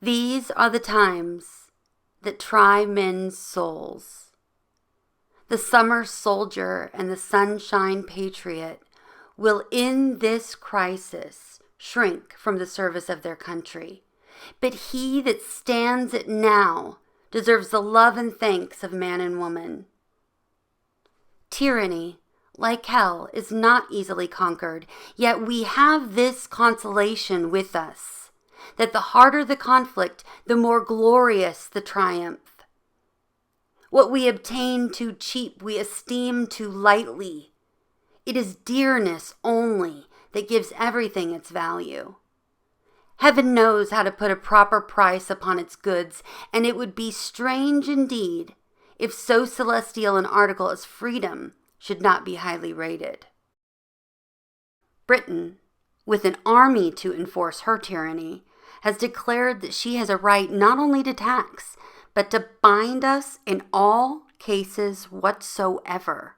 These are the times that try men's souls. The summer soldier and the sunshine patriot will in this crisis shrink from the service of their country. But he that stands it now deserves the love and thanks of man and woman. Tyranny, like hell, is not easily conquered, yet we have this consolation with us, that the harder the conflict, the more glorious the triumph. What we obtain too cheap, we esteem too lightly. It is dearness only that gives everything its value. Heaven knows how to put a proper price upon its goods, and it would be strange indeed if so celestial an article as freedom should not be highly rated. Britain, with an army to enforce her tyranny, has declared that she has a right not only to tax, but to bind us in all cases whatsoever.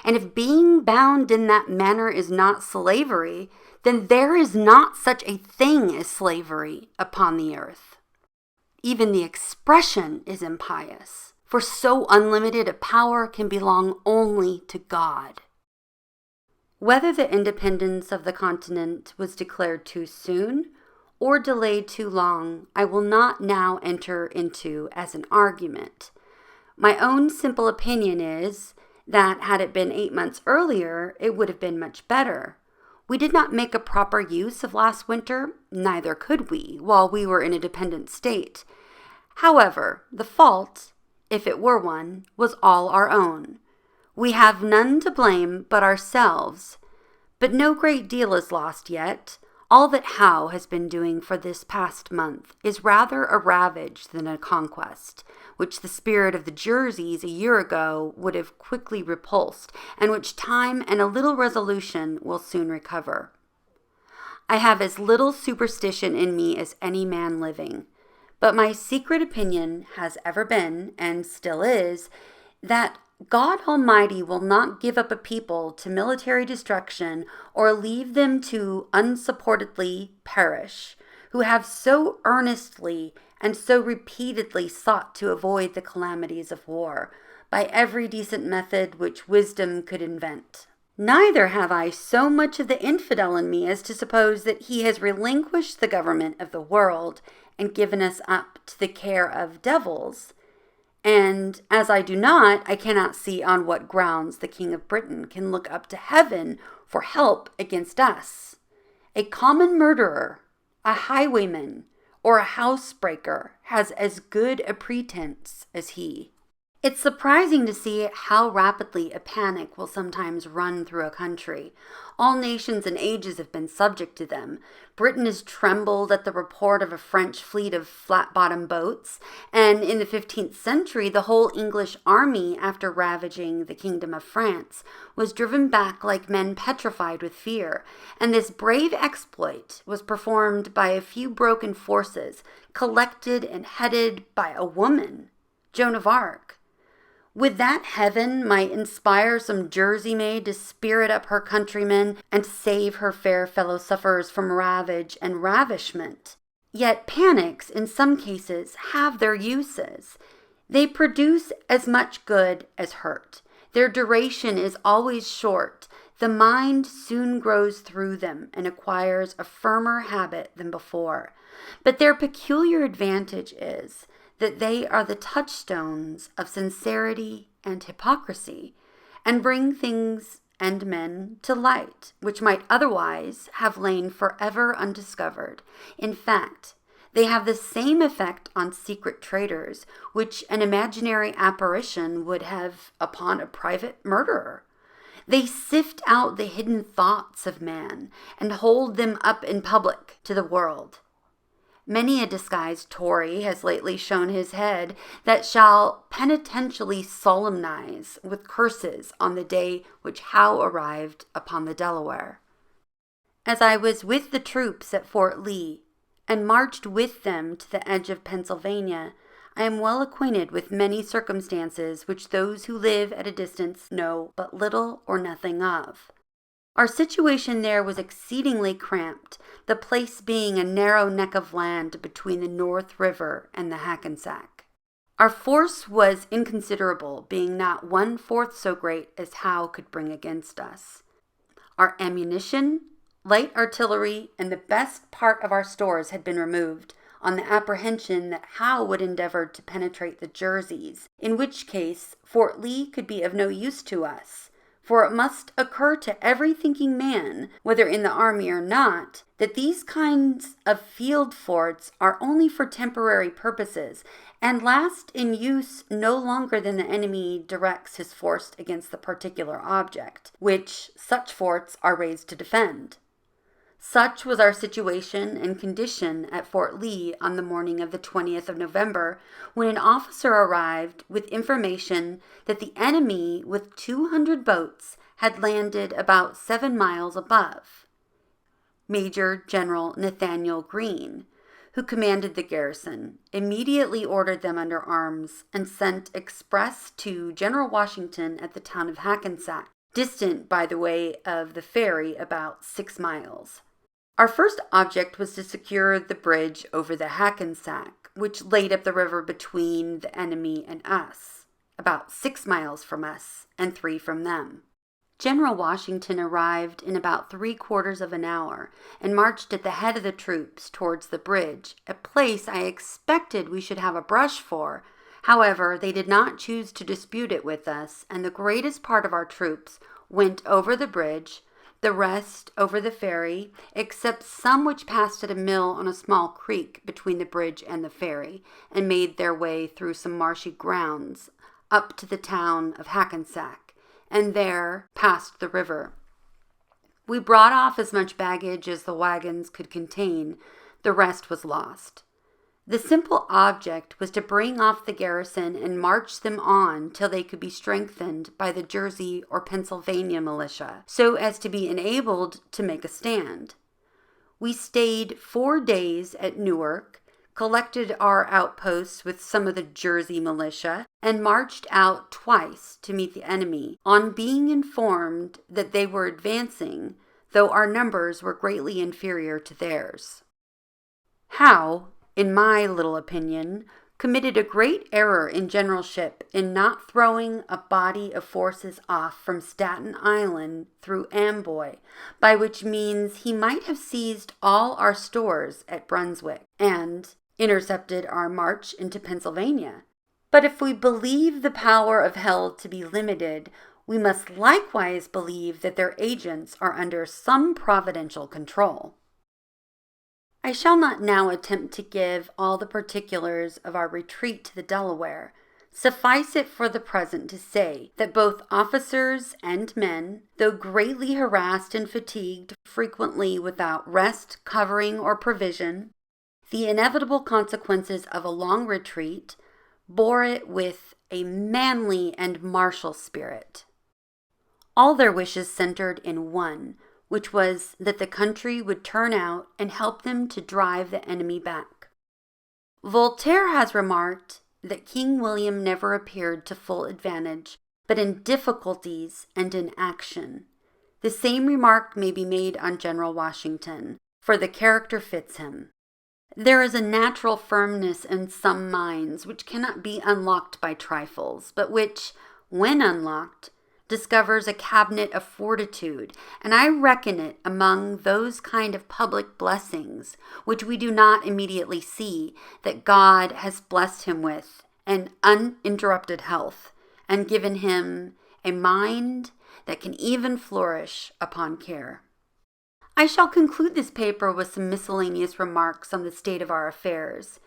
And if being bound in that manner is not slavery, then there is not such a thing as slavery upon the earth. Even the expression is impious, for so unlimited a power can belong only to God. Whether the independence of the continent was declared too soon or delayed too long, I will not now enter into as an argument. My own simple opinion is that had it been 8 months earlier, it would have been much better. We did not make a proper use of last winter, neither could we, while we were in a dependent state. However, the fault, if it were one, was all our own. We have none to blame but ourselves. But no great deal is lost yet. All that Howe has been doing for this past month is rather a ravage than a conquest, which the spirit of the Jerseys a year ago would have quickly repulsed, and which time and a little resolution will soon recover. I have as little superstition in me as any man living, but my secret opinion has ever been, and still is, that God Almighty will not give up a people to military destruction or leave them to unsupportedly perish, who have so earnestly and so repeatedly sought to avoid the calamities of war by every decent method which wisdom could invent. Neither have I so much of the infidel in me as to suppose that he has relinquished the government of the world and given us up to the care of devils. And as I do not, I cannot see on what grounds the King of Britain can look up to heaven for help against us. A common murderer, a highwayman, or a housebreaker has as good a pretense as he. It's surprising to see how rapidly a panic will sometimes run through a country. All nations and ages have been subject to them. Britain has trembled at the report of a French fleet of flat-bottomed boats, and in the 15th century, the whole English army, after ravaging the kingdom of France, was driven back like men petrified with fear. And this brave exploit was performed by a few broken forces, collected and headed by a woman, Joan of Arc. Would that heaven might inspire some Jersey maid to spirit up her countrymen and save her fair fellow sufferers from ravage and ravishment. Yet panics, in some cases, have their uses. They produce as much good as hurt. Their duration is always short. The mind soon grows through them and acquires a firmer habit than before. But their peculiar advantage is that they are the touchstones of sincerity and hypocrisy, and bring things and men to light, which might otherwise have lain forever undiscovered. In fact, they have the same effect on secret traitors, which an imaginary apparition would have upon a private murderer. They sift out the hidden thoughts of man, and hold them up in public to the world. Many a disguised Tory has lately shown his head that shall penitentially solemnize with curses on the day which Howe arrived upon the Delaware. As I was with the troops at Fort Lee, and marched with them to the edge of Pennsylvania, I am well acquainted with many circumstances which those who live at a distance know but little or nothing of. Our situation there was exceedingly cramped, the place being a narrow neck of land between the North River and the Hackensack. Our force was inconsiderable, being not 1/4 so great as Howe could bring against us. Our ammunition, light artillery, and the best part of our stores had been removed, on the apprehension that Howe would endeavor to penetrate the Jerseys, in which case Fort Lee could be of no use to us. For it must occur to every thinking man, whether in the army or not, that these kinds of field forts are only for temporary purposes, and last in use no longer than the enemy directs his force against the particular object, which such forts are raised to defend. Such was our situation and condition at Fort Lee on the morning of the 20th of November, when an officer arrived with information that the enemy with 200 boats had landed about 7 miles above. Major General Nathaniel Greene, who commanded the garrison, immediately ordered them under arms and sent express to General Washington at the town of Hackensack, distant by the way of the ferry about 6 miles. Our first object was to secure the bridge over the Hackensack, which laid up the river between the enemy and us, about 6 miles from us and 3 from them. General Washington arrived in about 3/4 of an hour and marched at the head of the troops towards the bridge, a place I expected we should have a brush for. However, they did not choose to dispute it with us, and the greatest part of our troops went over the bridge, the rest over the ferry, except some which passed at a mill on a small creek between the bridge and the ferry, and made their way through some marshy grounds up to the town of Hackensack, and there passed the river. We brought off as much baggage as the wagons could contain. The rest was lost. The simple object was to bring off the garrison and march them on till they could be strengthened by the Jersey or Pennsylvania militia, so as to be enabled to make a stand. We stayed 4 days at Newark, collected our outposts with some of the Jersey militia, and marched out twice to meet the enemy, on being informed that they were advancing, though our numbers were greatly inferior to theirs. Howe, in my little opinion, committed a great error in generalship in not throwing a body of forces off from Staten Island through Amboy, by which means he might have seized all our stores at Brunswick and intercepted our march into Pennsylvania. But if we believe the power of hell to be limited, we must likewise believe that their agents are under some providential control. I shall not now attempt to give all the particulars of our retreat to the Delaware. Suffice it for the present to say that both officers and men, though greatly harassed and fatigued, frequently without rest, covering, or provision, the inevitable consequences of a long retreat, bore it with a manly and martial spirit. All their wishes centered in one, which was that the country would turn out and help them to drive the enemy back. Voltaire has remarked that King William never appeared to full advantage, but in difficulties and in action. The same remark may be made on General Washington, for the character fits him. There is a natural firmness in some minds which cannot be unlocked by trifles, but which, when unlocked, discovers a cabinet of fortitude, and I reckon it among those kind of public blessings which we do not immediately see, that God has blessed him with an uninterrupted health, and given him a mind that can even flourish upon care. I shall conclude this paper with some miscellaneous remarks on the state of our affairs,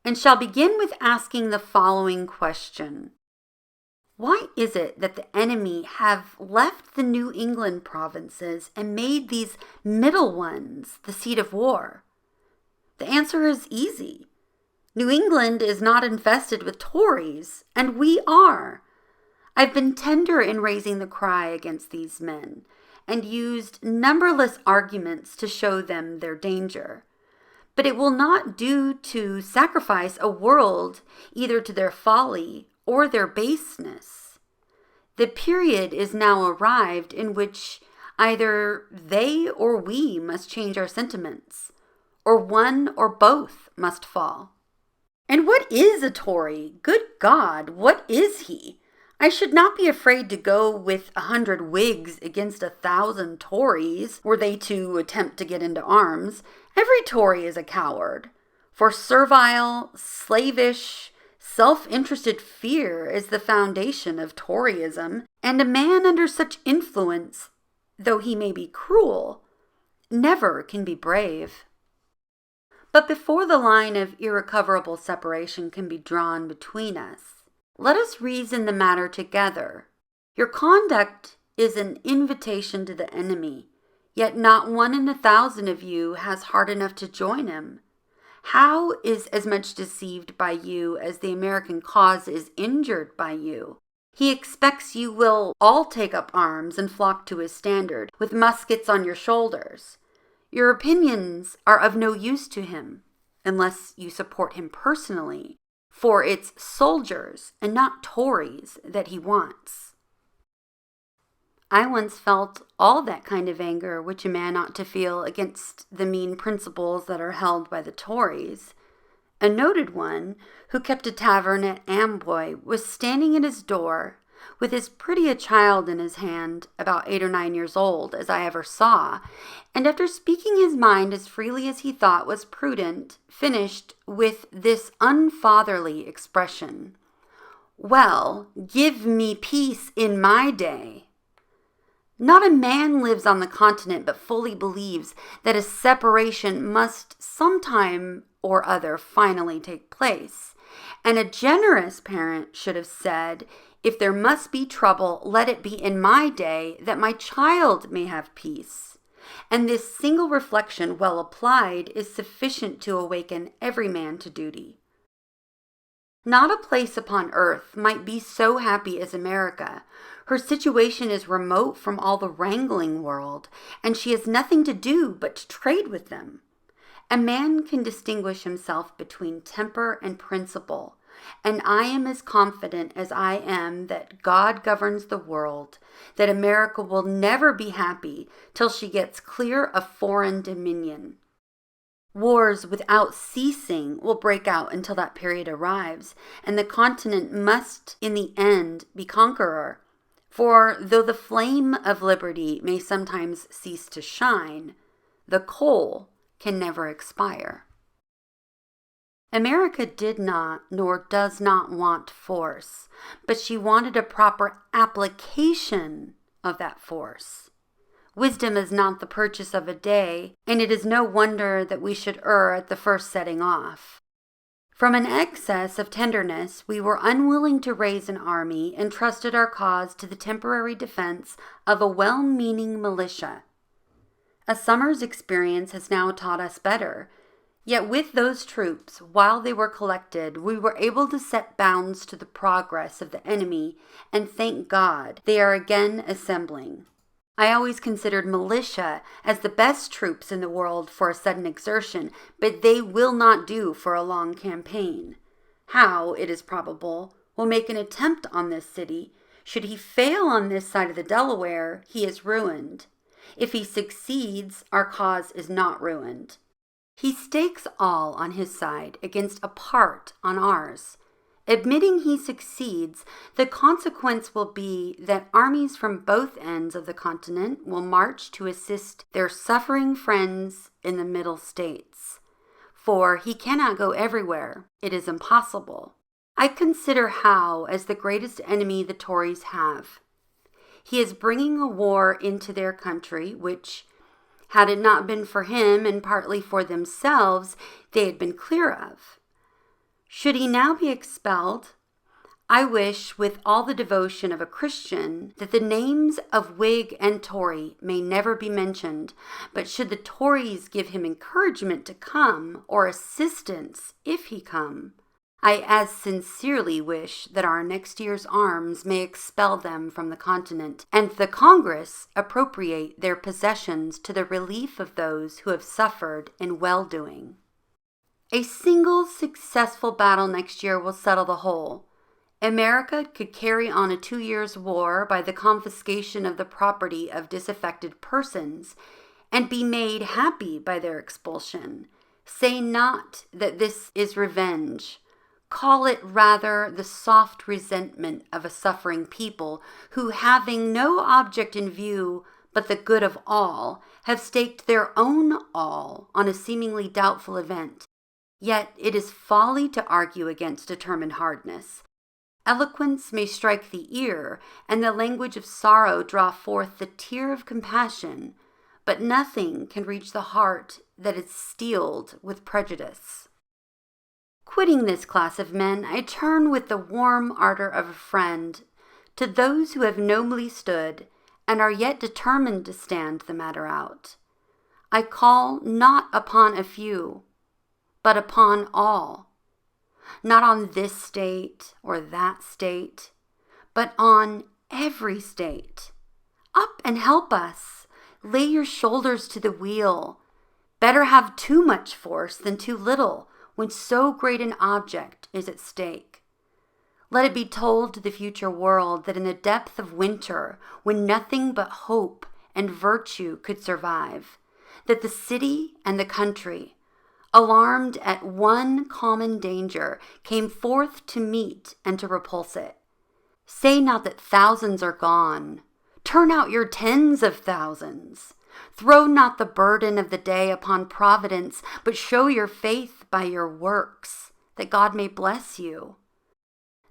and shall begin with asking the following question. Why is it that the enemy have left the New England provinces and made these middle ones the seat of war? The answer is easy. New England is not infested with Tories, and we are. I've been tender in raising the cry against these men, and used numberless arguments to show them their danger. But it will not do to sacrifice a world either to their folly or their baseness. The period is now arrived in which Either they or we must change our sentiments, or one or both must fall. And what is a Tory? Good God, what is he? I should not be afraid to go with 100 Whigs against 1,000 Tories were they to attempt to get into arms. Every Tory is a coward. For servile, slavish, self-interested fear is the foundation of Toryism, and a man under such influence, though he may be cruel, never can be brave. But before the line of irrecoverable separation can be drawn between us, let us reason the matter together. Your conduct is an invitation to the enemy, yet not 1 in 1,000 of you has heart enough to join him. Howe is as much deceived by you as the American cause is injured by you. He expects you will all take up arms and flock to his standard, with muskets on your shoulders. Your opinions are of no use to him, unless you support him personally, for it's soldiers and not Tories that he wants. I once felt all that kind of anger which a man ought to feel against the mean principles that are held by the Tories. A noted one, who kept a tavern at Amboy, was standing at his door with as pretty a child in his hand, about 8 or 9 years old, as I ever saw, and after speaking his mind as freely as he thought was prudent, finished with this unfatherly expression: "Well, give me peace in my day." Not a man lives on the continent but fully believes that a separation must sometime or other finally take place, and a generous parent should have said, "If there must be trouble, let it be in my day, that my child may have peace." And this single reflection, well applied, is sufficient to awaken every man to duty. Not a place upon earth might be so happy as America. Her situation is remote from all the wrangling world, and she has nothing to do but to trade with them. A man can distinguish himself between temper and principle, and I am as confident as I am that God governs the world, that America will never be happy till she gets clear of foreign dominion. Wars without ceasing will break out until that period arrives, and the continent must, in the end, be conqueror. For though the flame of liberty may sometimes cease to shine, the coal can never expire. America did not, nor does not want force, but she wanted a proper application of that force. Wisdom is not the purchase of a day, and it is no wonder that we should err at the first setting off. From an excess of tenderness, we were unwilling to raise an army and trusted our cause to the temporary defense of a well-meaning militia. A summer's experience has now taught us better. Yet with those troops, while they were collected, we were able to set bounds to the progress of the enemy, and thank God they are again assembling. I always considered militia as the best troops in the world for a sudden exertion, but they will not do for a long campaign. Howe, it is probable, will make an attempt on this city. Should he fail on this side of the Delaware, he is ruined. If he succeeds, our cause is not ruined. He stakes all on his side against a part on ours. Admitting he succeeds, the consequence will be that armies from both ends of the continent will march to assist their suffering friends in the Middle States. For he cannot go everywhere. It is impossible. I consider Howe as the greatest enemy the Tories have. He is bringing a war into their country, which, had it not been for him and partly for themselves, they had been clear of. Should he now be expelled, I wish with all the devotion of a Christian that the names of Whig and Tory may never be mentioned, but should the Tories give him encouragement to come, or assistance if he come, I as sincerely wish that our next year's arms may expel them from the continent, and the Congress appropriate their possessions to the relief of those who have suffered in well-doing. A single successful battle next year will settle the whole. America could carry on a 2 years' war by the confiscation of the property of disaffected persons and be made happy by their expulsion. Say not that this is revenge. Call it rather the soft resentment of a suffering people who, having no object in view but the good of all, have staked their own all on a seemingly doubtful event. Yet it is folly to argue against determined hardness. Eloquence may strike the ear, and the language of sorrow draw forth the tear of compassion, but nothing can reach the heart that is steeled with prejudice. Quitting this class of men, I turn with the warm ardor of a friend to those who have nobly stood and are yet determined to stand the matter out. I call not upon a few, but upon all. Not on this state or that state, but on every state. Up and help us. Lay your shoulders to the wheel. Better have too much force than too little when so great an object is at stake. Let it be told to the future world that in the depth of winter, when nothing but hope and virtue could survive, that the city and the country, alarmed at one common danger, came forth to meet and to repulse it. Say not that thousands are gone. Turn out your tens of thousands. Throw not the burden of the day upon Providence, but show your faith by your works, that God may bless you.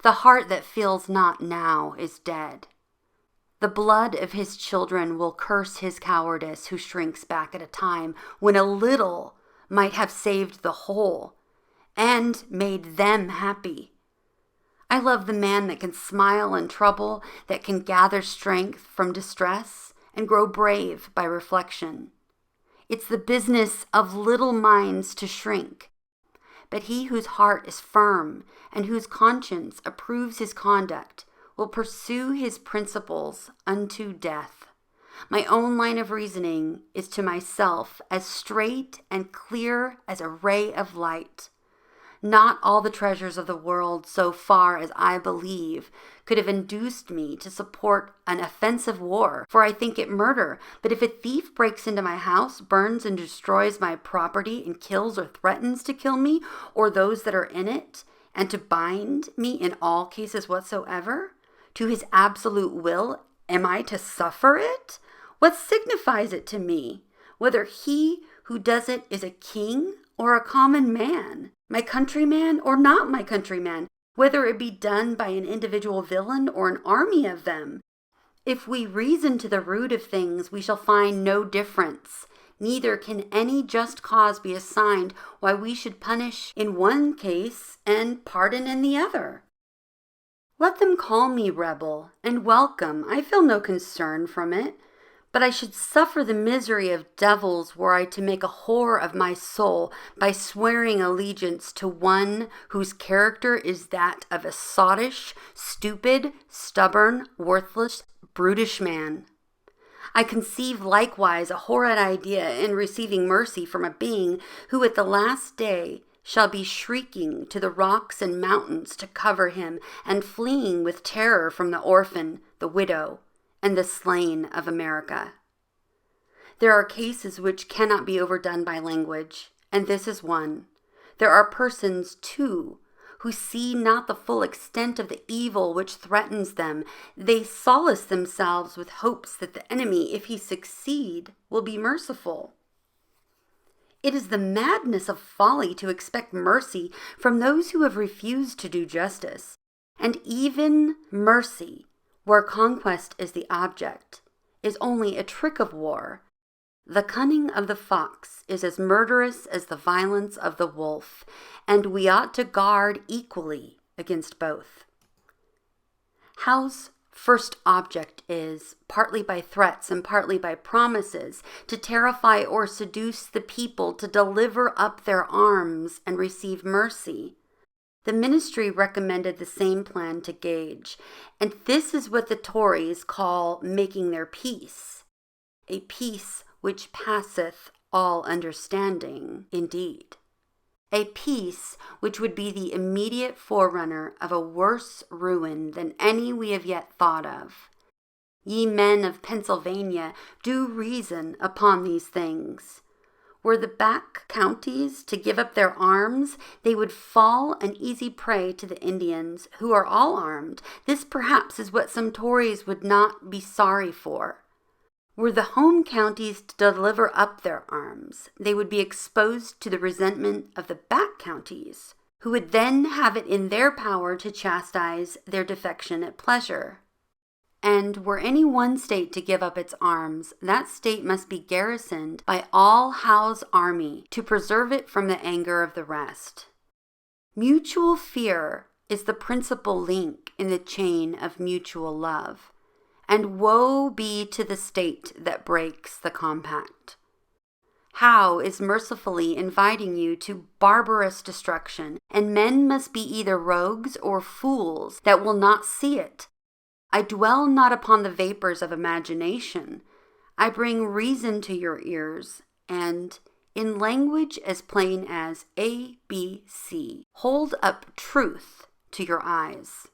The heart that feels not now is dead. The blood of his children will curse his cowardice who shrinks back at a time when a little might have saved the whole and made them happy. I love the man that can smile in trouble, that can gather strength from distress and grow brave by reflection. It's the business of little minds to shrink. But he whose heart is firm and whose conscience approves his conduct will pursue his principles unto death. My own line of reasoning is to myself as straight and clear as a ray of light. Not all the treasures of the world, so far as I believe, could have induced me to support an offensive war, for I think it murder. But if a thief breaks into my house, burns and destroys my property, and kills or threatens to kill me, or those that are in it, and to bind me in all cases whatsoever, to his absolute will, am I to suffer it? What signifies it to me, whether he who does it is a king or a common man, my countryman or not my countryman, whether it be done by an individual villain or an army of them? If we reason to the root of things, we shall find no difference. Neither can any just cause be assigned why we should punish in one case and pardon in the other. Let them call me rebel, and welcome. I feel no concern from it. But I should suffer the misery of devils were I to make a whore of my soul by swearing allegiance to one whose character is that of a sottish, stupid, stubborn, worthless, brutish man. I conceive likewise a horrid idea in receiving mercy from a being who at the last day shall be shrieking to the rocks and mountains to cover him, and fleeing with terror from the orphan, the widow, and the slain of America. There are cases which cannot be overdone by language, and this is one. There are persons, too, who see not the full extent of the evil which threatens them. They solace themselves with hopes that the enemy, if he succeed, will be merciful. It is the madness of folly to expect mercy from those who have refused to do justice, and even mercy, where conquest is the object, is only a trick of war. The cunning of the fox is as murderous as the violence of the wolf, and we ought to guard equally against both. Howe's first object is, partly by threats and partly by promises, to terrify or seduce the people to deliver up their arms and receive mercy. The ministry recommended the same plan to Gage, and this is what the Tories call making their peace, a peace which passeth all understanding indeed. a peace which would be the immediate forerunner of a worse ruin than any we have yet thought of. Ye men of Pennsylvania, do reason upon these things. Were the back counties to give up their arms, they would fall an easy prey to the Indians, who are all armed. This perhaps is what some Tories would not be sorry for. Were the home counties to deliver up their arms, they would be exposed to the resentment of the back counties, who would then have it in their power to chastise their defection at pleasure. And were any one state to give up its arms, that state must be garrisoned by all Howe's army to preserve it from the anger of the rest. Mutual fear is the principal link in the chain of mutual love, and woe be to the state that breaks the compact. Howe is mercifully inviting you to barbarous destruction, and men must be either rogues or fools that will not see it. I dwell not upon the vapors of imagination. I bring reason to your ears, and, in language as plain as A, B, C, hold up truth to your eyes.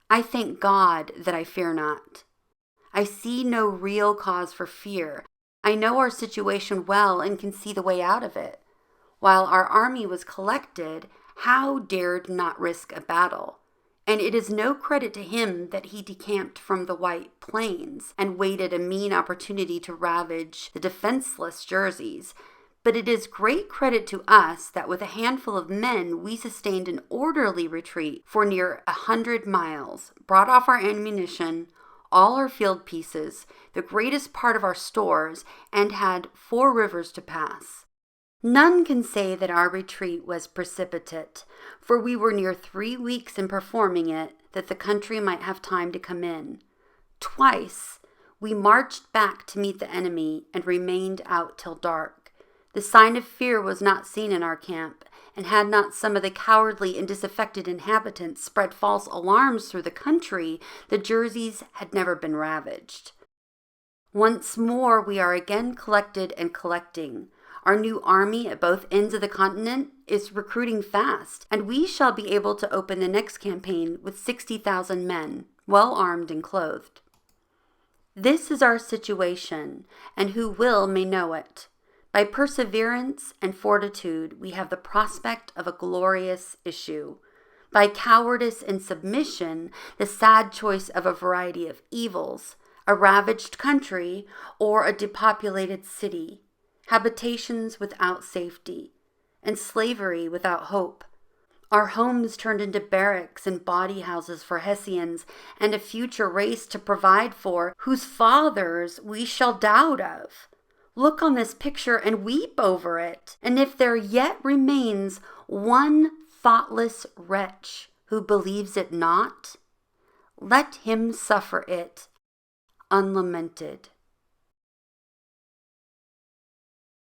I thank God that I fear not. I see no real cause for fear. I know our situation well and can see the way out of it. While our army was collected, Howe dared not risk a battle. And it is no credit to him that he decamped from the White Plains and waited a mean opportunity to ravage the defenseless Jerseys. But it is great credit to us that with a handful of men we sustained an orderly retreat for near 100 miles, brought off our ammunition, all our field pieces, the greatest part of our stores, and had 4 rivers to pass. None can say that our retreat was precipitate, for we were near 3 weeks in performing it, that the country might have time to come in. Twice we marched back to meet the enemy and remained out till dark. The sign of fear was not seen in our camp, and had not some of the cowardly and disaffected inhabitants spread false alarms through the country, the Jerseys had never been ravaged. Once more we are again collected and collecting. Our new army at both ends of the continent is recruiting fast, and we shall be able to open the next campaign with 60,000 men, well armed and clothed. This is our situation, and who will may know it. By perseverance and fortitude, we have the prospect of a glorious issue. By cowardice and submission, the sad choice of a variety of evils, a ravaged country or a depopulated city, habitations without safety, and slavery without hope. Our homes turned into barracks and body houses for Hessians, and a future race to provide for, whose fathers we shall doubt of. Look on this picture and weep over it, and if there yet remains one thoughtless wretch who believes it not, let him suffer it unlamented.